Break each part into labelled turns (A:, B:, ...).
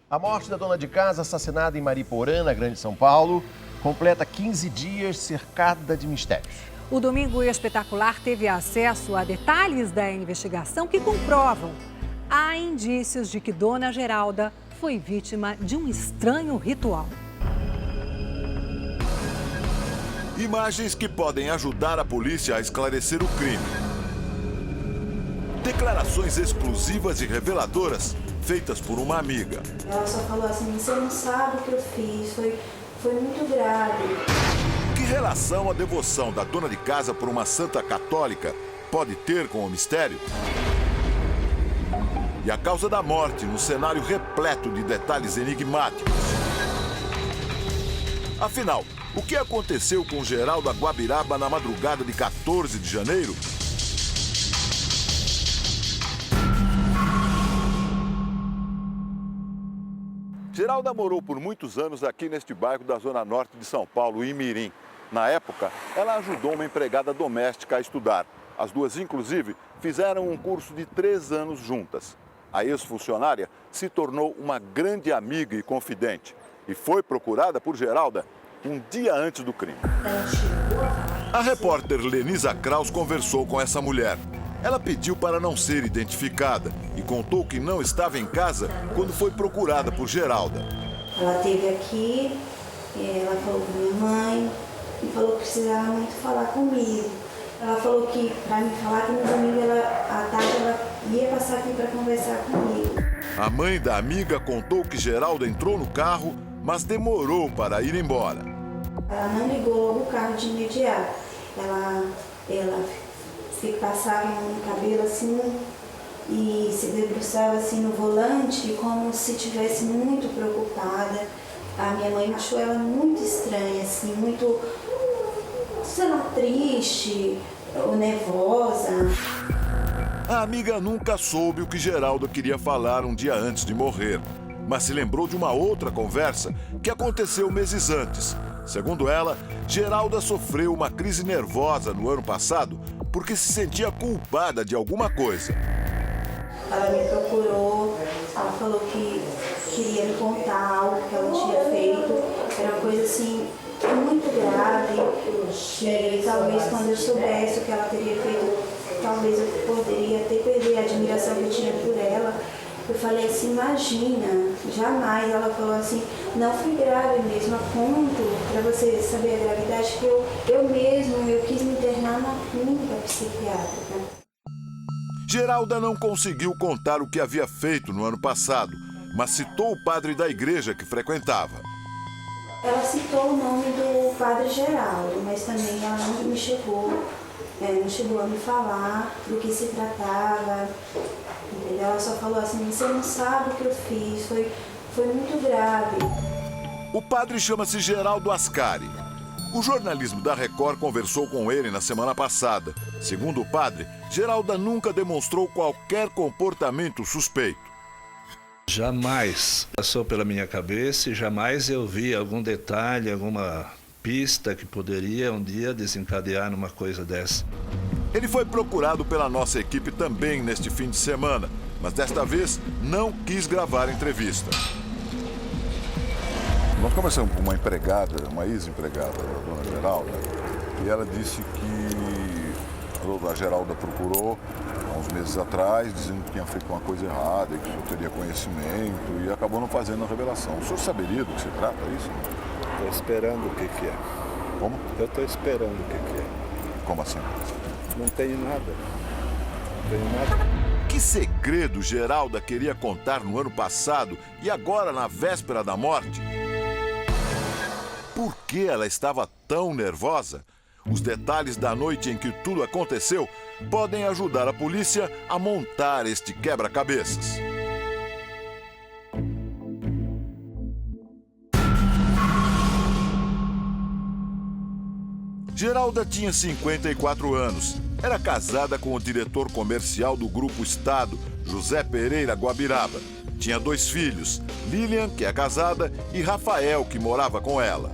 A: A morte da dona de casa, assassinada em Mariporã, na Grande São Paulo, completa 15 dias cercada de mistérios.
B: O Domingo Espetacular teve acesso a detalhes da investigação que comprovam. Há indícios de que Dona Geralda foi vítima de um estranho ritual.
C: Imagens que podem ajudar a polícia a esclarecer o crime. Declarações exclusivas e reveladoras feitas por uma amiga.
D: Ela só falou assim: você não sabe o que eu fiz, foi muito grave.
C: Que relação a devoção da dona de casa por uma santa católica pode ter com o mistério? E a causa da morte no cenário repleto de detalhes enigmáticos. Afinal, o que aconteceu com Geralda Guabiraba na madrugada de 14 de janeiro? Geralda morou por muitos anos aqui neste bairro da Zona Norte de São Paulo, Imirim. Na época, ela ajudou uma empregada doméstica a estudar. As duas, inclusive, fizeram um curso de 3 anos juntas. A ex-funcionária se tornou uma grande amiga e confidente e foi procurada por Geralda um dia antes do crime. A repórter Lenisa Kraus conversou com essa mulher. Ela pediu para não ser identificada e contou que não estava em casa quando foi procurada por Geralda.
D: Ela esteve aqui, ela falou com minha mãe e falou que precisava muito falar comigo. Ela falou que para me falar que no domingo à tarde ela ia passar aqui para conversar comigo.
C: A mãe da amiga contou que Geralda entrou no carro, mas demorou para ir embora.
D: Ela não ligou logo o carro de imediato. Ela passava no cabelo assim e se debruçava assim no volante como se estivesse muito preocupada. A minha mãe achou ela muito estranha, assim, muito, sei lá, triste ou nervosa.
C: A amiga nunca soube o que Geralda queria falar um dia antes de morrer, mas se lembrou de uma outra conversa que aconteceu meses antes. Segundo ela, Geralda sofreu uma crise nervosa no ano passado porque se sentia culpada de alguma coisa.
D: Ela me procurou, ela falou que queria me contar algo que ela tinha feito. Era uma coisa assim muito grave. E talvez quando eu soubesse o que ela teria feito, talvez eu poderia até perder a admiração que eu tinha por ela. Eu falei assim, imagina, jamais. Ela falou assim, não fui grave mesmo, a ponto, para você saber a gravidade, que eu quis me internar na clínica psiquiátrica.
C: Geralda não conseguiu contar o que havia feito no ano passado, mas citou o padre da igreja que frequentava.
D: Ela citou o nome do padre Geraldo, mas também ela não chegou a me falar do que se tratava. Entendeu? Ela só falou assim, você não sabe o que eu fiz, foi muito grave.
C: O padre chama-se Geraldo Ascari. O jornalismo da Record conversou com ele na semana passada. Segundo o padre, Geralda nunca demonstrou qualquer comportamento suspeito.
E: Jamais passou pela minha cabeça e jamais eu vi algum detalhe, alguma pista que poderia um dia desencadear numa coisa dessa.
C: Ele foi procurado pela nossa equipe também neste fim de semana, mas desta vez não quis gravar a entrevista.
F: Nós começamos com uma empregada, uma ex-empregada da dona Geralda, e ela disse que a Geralda procurou há uns meses atrás, dizendo que tinha feito uma coisa errada e que o senhor teria conhecimento e acabou não fazendo a revelação. O senhor saberia do que se trata isso?
E: Estou esperando o que é.
F: Como?
E: Eu estou esperando o que é.
F: Como assim?
E: Não tenho nada. Não tenho nada.
C: Que segredo Geralda queria contar no ano passado e agora na véspera da morte? Por que ela estava tão nervosa? Os detalhes da noite em que tudo aconteceu podem ajudar a polícia a montar este quebra-cabeças. Geralda tinha 54 anos. Era casada com o diretor comercial do Grupo Estado, José Pereira Guabiraba. Tinha 2 filhos, Lilian, que é casada, e Rafael, que morava com ela.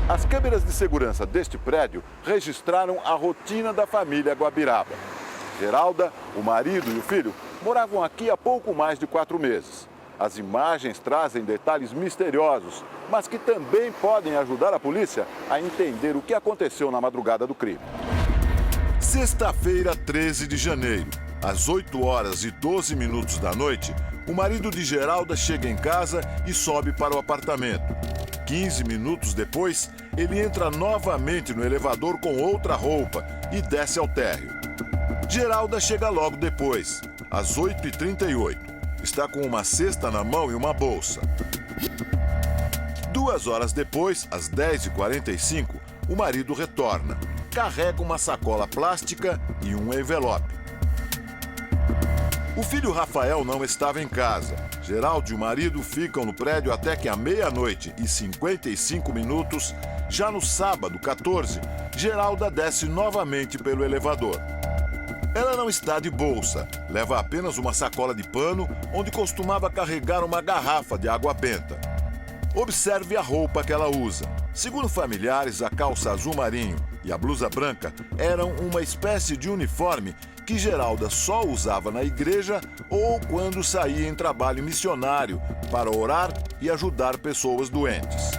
C: As câmeras de segurança deste prédio registraram a rotina da família Guabiraba. Geralda, o marido e o filho moravam aqui há pouco mais de 4 meses. As imagens trazem detalhes misteriosos, mas que também podem ajudar a polícia a entender o que aconteceu na madrugada do crime. Sexta-feira, 13 de janeiro, às 8h12 da noite, o marido de Geralda chega em casa e sobe para o apartamento. 15 minutos depois, ele entra novamente no elevador com outra roupa e desce ao térreo. Geralda chega logo depois, às 8h38. Está com uma cesta na mão e uma bolsa. 2 horas depois, às 10h45, o marido retorna. Carrega uma sacola plástica e um envelope. O filho Rafael não estava em casa. Geralda e o marido ficam no prédio até que à 00h55, já no sábado, 14, Geralda desce novamente pelo elevador. Ela não está de bolsa, leva apenas uma sacola de pano onde costumava carregar uma garrafa de água benta. Observe a roupa que ela usa. Segundo familiares, a calça azul marinho e a blusa branca eram uma espécie de uniforme que Geralda só usava na igreja ou quando saía em trabalho missionário para orar e ajudar pessoas doentes.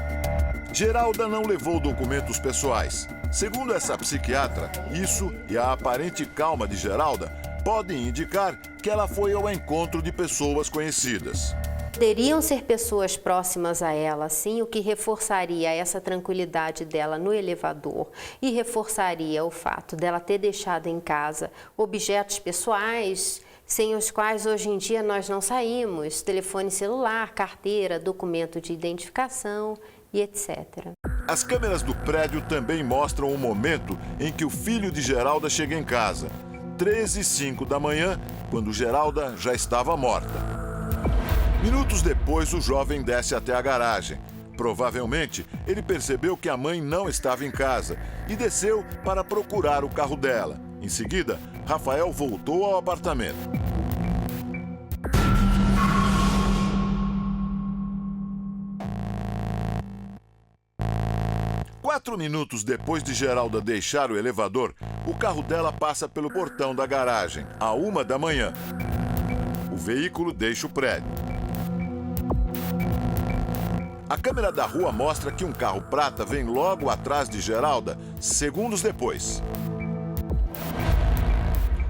C: Geralda não levou documentos pessoais. Segundo essa psiquiatra, isso e a aparente calma de Geralda podem indicar que ela foi ao encontro de pessoas conhecidas.
G: Poderiam ser pessoas próximas a ela, sim, o que reforçaria essa tranquilidade dela no elevador e reforçaria o fato dela ter deixado em casa objetos pessoais sem os quais hoje em dia nós não saímos, telefone celular, carteira, documento de identificação e etc.
C: As câmeras do prédio também mostram o momento em que o filho de Geralda chega em casa, 13h05 da manhã, quando Geralda já estava morta. Minutos depois, o jovem desce até a garagem. Provavelmente, ele percebeu que a mãe não estava em casa e desceu para procurar o carro dela. Em seguida, Rafael voltou ao apartamento. Quatro minutos depois de Geralda deixar o elevador, o carro dela passa pelo portão da garagem, à 1h da manhã. O veículo deixa o prédio. A câmera da rua mostra que um carro prata vem logo atrás de Geralda, segundos depois.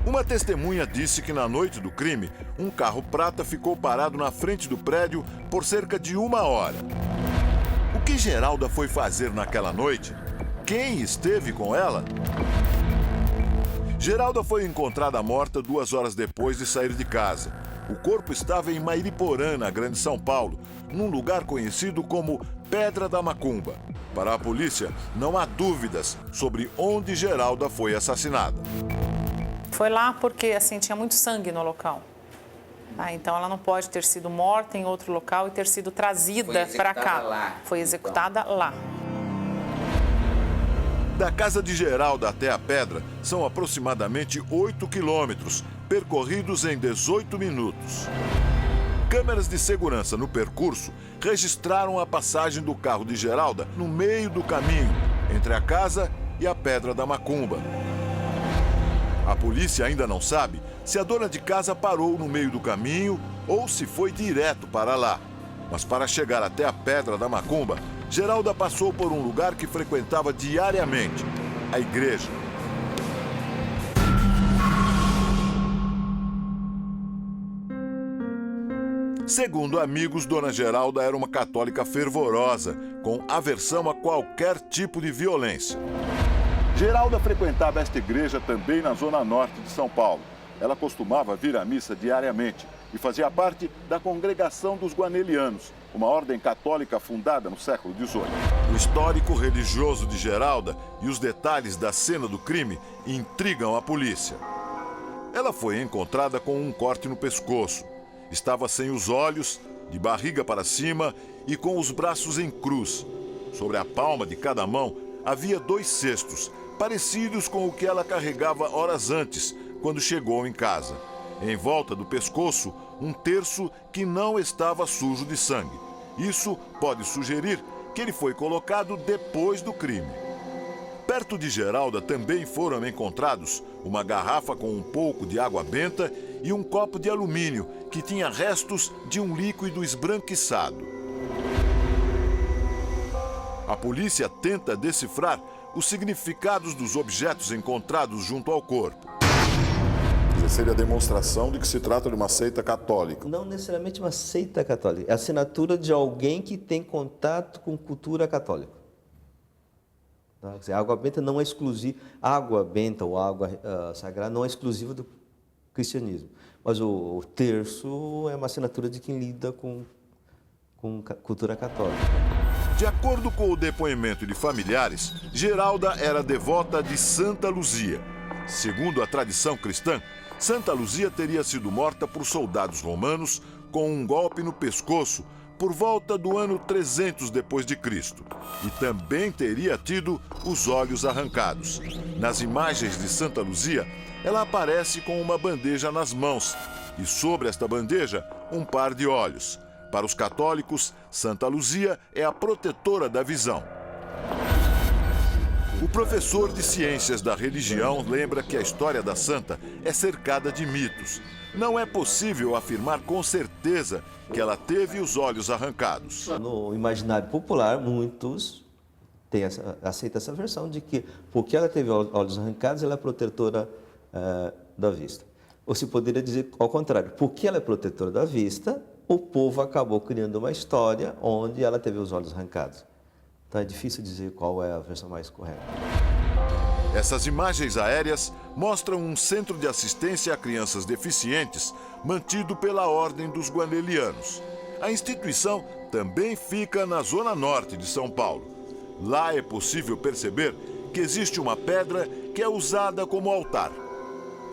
C: Uma testemunha disse que na noite do crime, um carro prata ficou parado na frente do prédio por cerca de 1 hora. O que Geralda foi fazer naquela noite? Quem esteve com ela? Geralda foi encontrada morta 2 horas depois de sair de casa. O corpo estava em Mairiporã, na Grande São Paulo, num lugar conhecido como Pedra da Macumba. Para a polícia, não há dúvidas sobre onde Geralda foi assassinada.
H: Foi lá porque assim, tinha muito sangue no local. Então ela não pode ter sido morta em outro local e ter sido trazida para cá.
I: Lá,
H: foi executada lá.
C: Da casa de Geralda até a pedra são aproximadamente 8 quilômetros, percorridos em 18 minutos. Câmeras de segurança no percurso registraram a passagem do carro de Geralda no meio do caminho, entre a casa e a Pedra da Macumba. A polícia ainda não sabe se a dona de casa parou no meio do caminho ou se foi direto para lá. Mas para chegar até a Pedra da Macumba, Geralda passou por um lugar que frequentava diariamente, a igreja. Segundo amigos, Dona Geralda era uma católica fervorosa, com aversão a qualquer tipo de violência. Geralda frequentava esta igreja também na zona norte de São Paulo. Ela costumava vir à missa diariamente e fazia parte da Congregação dos Guanelianos, uma ordem católica fundada no século XVIII. O histórico religioso de Geralda e os detalhes da cena do crime intrigam a polícia. Ela foi encontrada com um corte no pescoço. Estava sem os olhos, de barriga para cima e com os braços em cruz. Sobre a palma de cada mão havia 2 cestos, parecidos com o que ela carregava horas antes, quando chegou em casa. Em volta do pescoço, um terço que não estava sujo de sangue. Isso pode sugerir que ele foi colocado depois do crime. Perto de Geralda também foram encontrados uma garrafa com um pouco de água benta e um copo de alumínio que tinha restos de um líquido esbranquiçado. A polícia tenta decifrar os significados dos objetos encontrados junto ao corpo.
F: Seria a demonstração de que se trata de uma seita católica.
I: Não necessariamente uma seita católica, é a assinatura de alguém que tem contato com cultura católica. Tá? Quer dizer, a água benta não é exclusiva, água benta ou água sagrada não é exclusiva do cristianismo. Mas o terço é uma assinatura de quem lida com cultura católica.
C: De acordo com o depoimento de familiares, Geralda era devota de Santa Luzia. Segundo a tradição cristã, Santa Luzia teria sido morta por soldados romanos com um golpe no pescoço por volta do ano 300 depois de Cristo, e também teria tido os olhos arrancados. Nas imagens de Santa Luzia, ela aparece com uma bandeja nas mãos e sobre esta bandeja um par de olhos. Para os católicos, Santa Luzia é a protetora da visão. O professor de ciências da religião lembra que a história da santa é cercada de mitos. Não é possível afirmar com certeza que ela teve os olhos arrancados.
I: No imaginário popular, muitos aceitam essa versão de que, porque ela teve olhos arrancados, ela é protetora da vista. Ou se poderia dizer ao contrário, porque ela é protetora da vista, o povo acabou criando uma história onde ela teve os olhos arrancados. Então é difícil dizer qual é a versão mais correta.
C: Essas imagens aéreas mostram um centro de assistência a crianças deficientes mantido pela Ordem dos Guanelianos. A instituição também fica na zona norte de São Paulo. Lá é possível perceber que existe uma pedra que é usada como altar.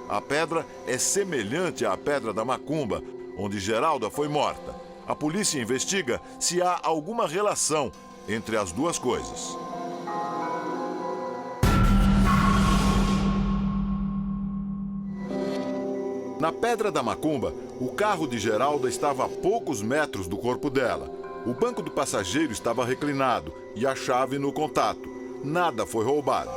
C: A pedra é semelhante à Pedra da Macumba, onde Geralda foi morta. A polícia investiga se há alguma relação entre as duas coisas. Na Pedra da Macumba, o carro de Geralda estava a poucos metros do corpo dela. O banco do passageiro estava reclinado e a chave no contato. Nada foi roubado.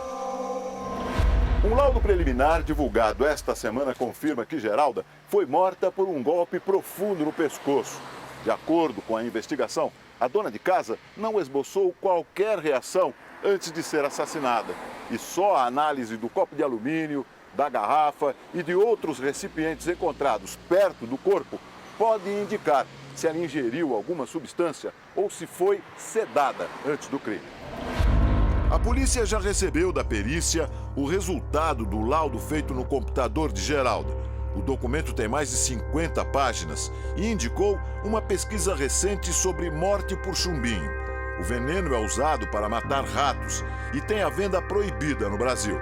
C: Um laudo preliminar divulgado esta semana confirma que Geralda foi morta por um golpe profundo no pescoço. De acordo com a investigação, a dona de casa não esboçou qualquer reação antes de ser assassinada. E só a análise do copo de alumínio, da garrafa e de outros recipientes encontrados perto do corpo pode indicar se ela ingeriu alguma substância ou se foi sedada antes do crime. A polícia já recebeu da perícia o resultado do laudo feito no computador de Geralda. O documento tem mais de 50 páginas e indicou uma pesquisa recente sobre morte por chumbinho. O veneno é usado para matar ratos e tem a venda proibida no Brasil.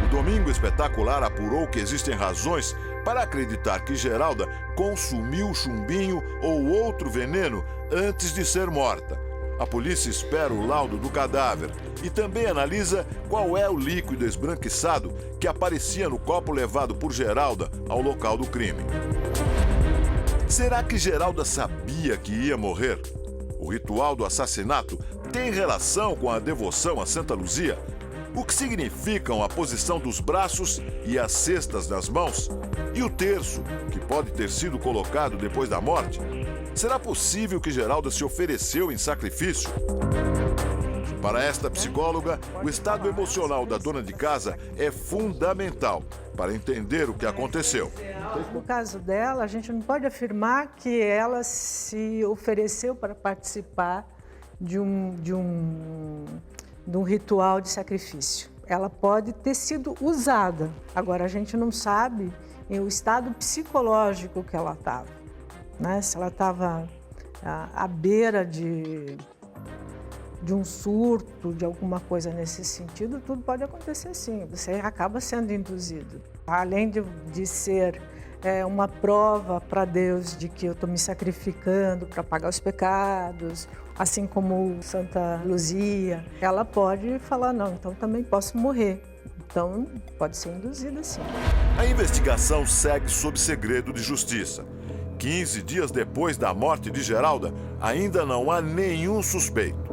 C: O Domingo Espetacular apurou que existem razões para acreditar que Geralda consumiu chumbinho ou outro veneno antes de ser morta. A polícia espera o laudo do cadáver e também analisa qual é o líquido esbranquiçado que aparecia no copo levado por Geralda ao local do crime. Será que Geralda sabia que ia morrer? O ritual do assassinato tem relação com a devoção a Santa Luzia? O que significam a posição dos braços e as cestas nas mãos? E o terço, que pode ter sido colocado depois da morte? Será possível que Geralda se ofereceu em sacrifício? Para esta psicóloga, o estado emocional da dona de casa é fundamental para entender o que aconteceu.
J: No caso dela, a gente não pode afirmar que ela se ofereceu para participar de um ritual de sacrifício. Ela pode ter sido usada. Agora, a gente não sabe o estado psicológico que ela estava. Né? Se ela estava à beira de um surto, de alguma coisa nesse sentido, tudo pode acontecer sim. Você acaba sendo induzido. Além de ser uma prova para Deus de que eu estou me sacrificando para pagar os pecados, assim como Santa Luzia, ela pode falar, não, então também posso morrer. Então, pode ser induzida sim.
C: A investigação segue sob segredo de justiça. 15 dias depois da morte de Geralda, ainda não há nenhum suspeito.